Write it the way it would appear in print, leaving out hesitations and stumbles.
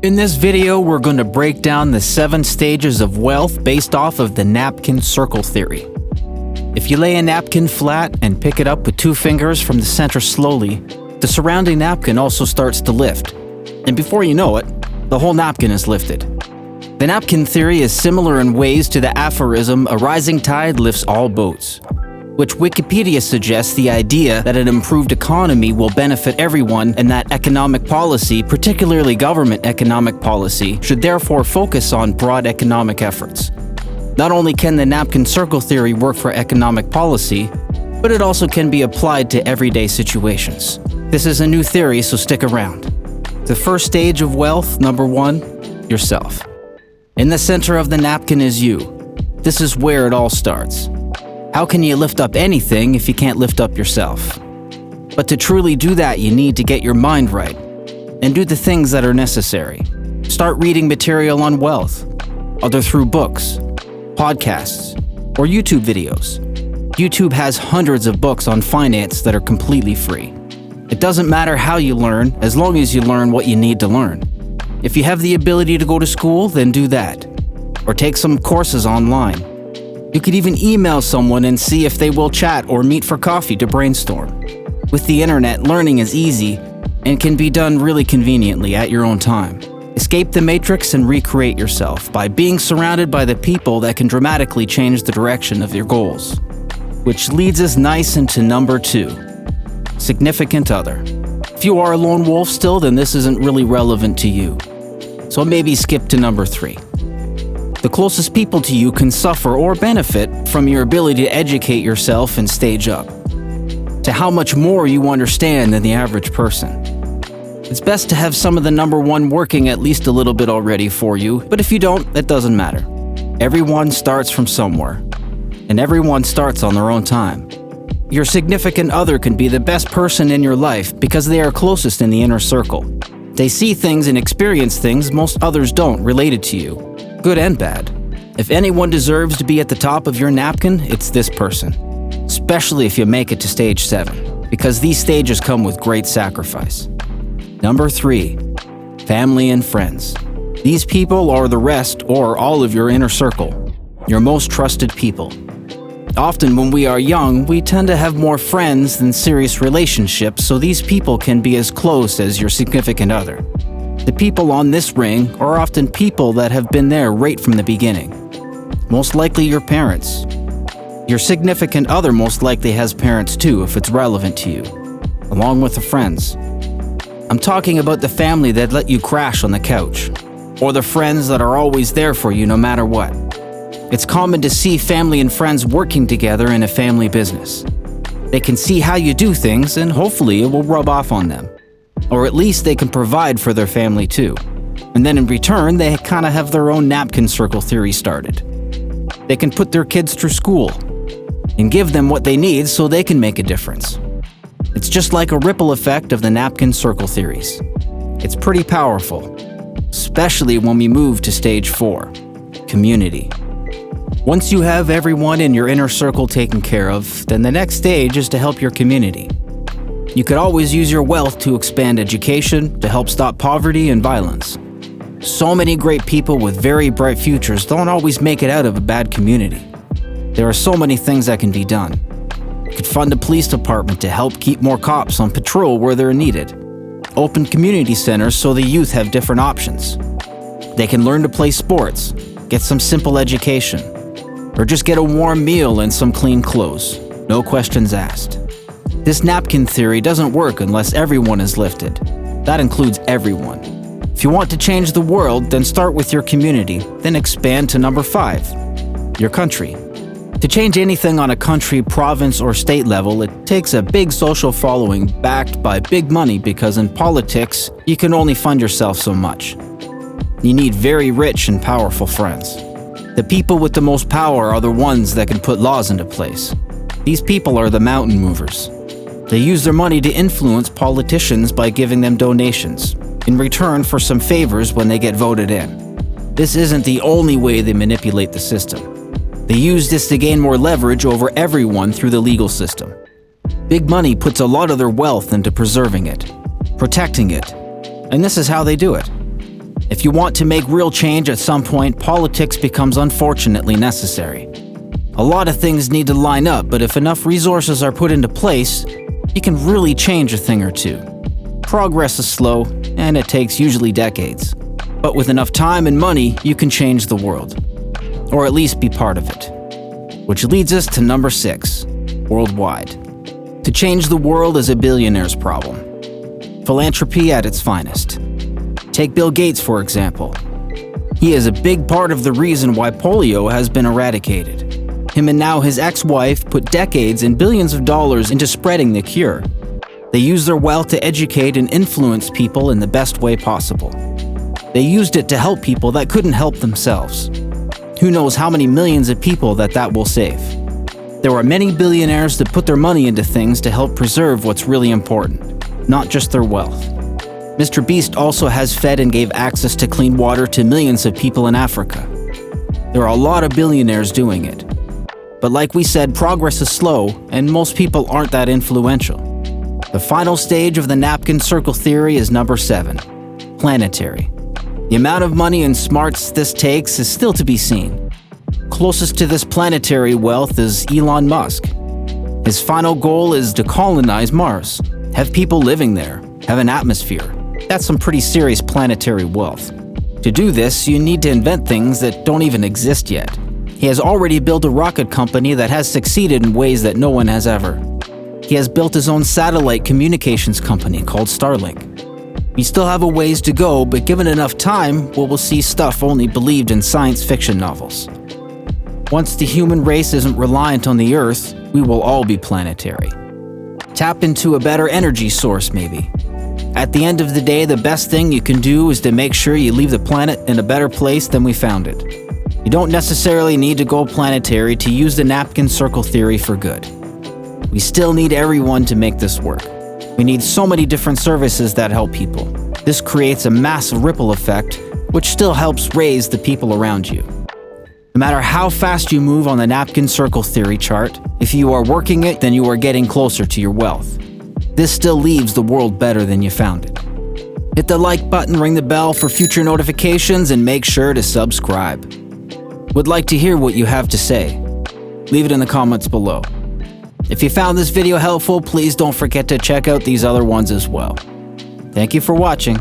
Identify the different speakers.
Speaker 1: In this video, we're going to break down the 7 stages of wealth based off of the napkin circle theory. If you lay a napkin flat and pick it up with 2 fingers from the center slowly, the surrounding napkin also starts to lift. And before you know it, the whole napkin is lifted. The napkin theory is similar in ways to the aphorism, "A rising tide lifts all boats," which Wikipedia suggests the idea that an improved economy will benefit everyone and that economic policy, particularly government economic policy, should therefore focus on broad economic efforts. Not only can the napkin circle theory work for economic policy, but it also can be applied to everyday situations. This is a new theory, so stick around. The first stage of wealth, number 1, yourself. In the center of the napkin is you. This is where it all starts. How can you lift up anything if you can't lift up yourself? But to truly do that, you need to get your mind right and do the things that are necessary. Start reading material on wealth, either through books, podcasts, or YouTube videos. YouTube has hundreds of books on finance that are completely free. It doesn't matter how you learn, as long as you learn what you need to learn. If you have the ability to go to school, then do that. Or take some courses online. You could even email someone and see if they will chat or meet for coffee to brainstorm. With the internet, learning is easy and can be done really conveniently at your own time. Escape the matrix and recreate yourself by being surrounded by the people that can dramatically change the direction of your goals. Which leads us nice into number 2, significant other. If you are a lone wolf still, then this isn't really relevant to you. So maybe skip to number 3. The closest people to you can suffer or benefit from your ability to educate yourself and stage up to how much more you understand than the average person. It's best to have some of the number 1 working at least a little bit already for you, but if you don't, it doesn't matter. Everyone starts from somewhere, and everyone starts on their own time. Your significant other can be the best person in your life because they are closest in the inner circle. They see things and experience things most others don't related to you. Good and bad. If anyone deserves to be at the top of your napkin, it's this person. Especially if you make it to stage 7, because these stages come with great sacrifice. Number 3, family and friends. These people are the rest or all of your inner circle, your most trusted people. Often when we are young, we tend to have more friends than serious relationships, so these people can be as close as your significant other. The people on this ring are often people that have been there right from the beginning. Most likely your parents. Your significant other most likely has parents too, if it's relevant to you, along with the friends. I'm talking about the family that let you crash on the couch, or the friends that are always there for you no matter what. It's common to see family and friends working together in a family business. They can see how you do things and hopefully it will rub off on them. Or at least they can provide for their family too. And then in return, they kind of have their own napkin circle theory started. They can put their kids through school and give them what they need so they can make a difference. It's just like a ripple effect of the napkin circle theories. It's pretty powerful, especially when we move to stage 4, community. Once you have everyone in your inner circle taken care of, then the next stage is to help your community. You could always use your wealth to expand education, to help stop poverty and violence. So many great people with very bright futures don't always make it out of a bad community. There are so many things that can be done. You could fund a police department to help keep more cops on patrol where they're needed. Open community centers so the youth have different options. They can learn to play sports, get some simple education, or just get a warm meal and some clean clothes. No questions asked. This napkin theory doesn't work unless everyone is lifted. That includes everyone. If you want to change the world, then start with your community, then expand to number 5, your country. To change anything on a country, province, or state level, it takes a big social following backed by big money because in politics, you can only fund yourself so much. You need very rich and powerful friends. The people with the most power are the ones that can put laws into place. These people are the mountain movers. They use their money to influence politicians by giving them donations, in return for some favors when they get voted in. This isn't the only way they manipulate the system. They use this to gain more leverage over everyone through the legal system. Big money puts a lot of their wealth into preserving it, protecting it, and this is how they do it. If you want to make real change at some point, politics becomes unfortunately necessary. A lot of things need to line up, but if enough resources are put into place, you can really change a thing or two. Progress is slow, and it takes usually decades. But with enough time and money, you can change the world. Or at least be part of it. Which leads us to number 6, worldwide. To change the world is a billionaire's problem. Philanthropy at its finest. Take Bill Gates, for example. He is a big part of the reason why polio has been eradicated. Him and now his ex-wife put decades and billions of dollars into spreading the cure. They used their wealth to educate and influence people in the best way possible. They used it to help people that couldn't help themselves. Who knows how many millions of people that will save. There are many billionaires that put their money into things to help preserve what's really important, not just their wealth. Mr. Beast also has fed and gave access to clean water to millions of people in Africa. There are a lot of billionaires doing it. But like we said, progress is slow, and most people aren't that influential. The final stage of the napkin circle theory is number 7, planetary. The amount of money and smarts this takes is still to be seen. Closest to this planetary wealth is Elon Musk. His final goal is to colonize Mars, have people living there, have an atmosphere. That's some pretty serious planetary wealth. To do this, you need to invent things that don't even exist yet. He has already built a rocket company that has succeeded in ways that no one has ever. He has built his own satellite communications company called Starlink. We still have a ways to go, but given enough time, we'll see stuff only believed in science fiction novels. Once the human race isn't reliant on the Earth, we will all be planetary. Tap into a better energy source, maybe. At the end of the day, the best thing you can do is to make sure you leave the planet in a better place than we found it. You don't necessarily need to go planetary to use the napkin circle theory for good. We still need everyone to make this work. We need so many different services that help people. This creates a massive ripple effect, which still helps raise the people around you. No matter how fast you move on the napkin circle theory chart, if you are working it, then you are getting closer to your wealth. This still leaves the world better than you found it. Hit the like button, ring the bell for future notifications, and make sure to subscribe. Would like to hear what you have to say. Leave it in the comments below. If you found this video helpful, please don't forget to check out these other ones as well. Thank you for watching.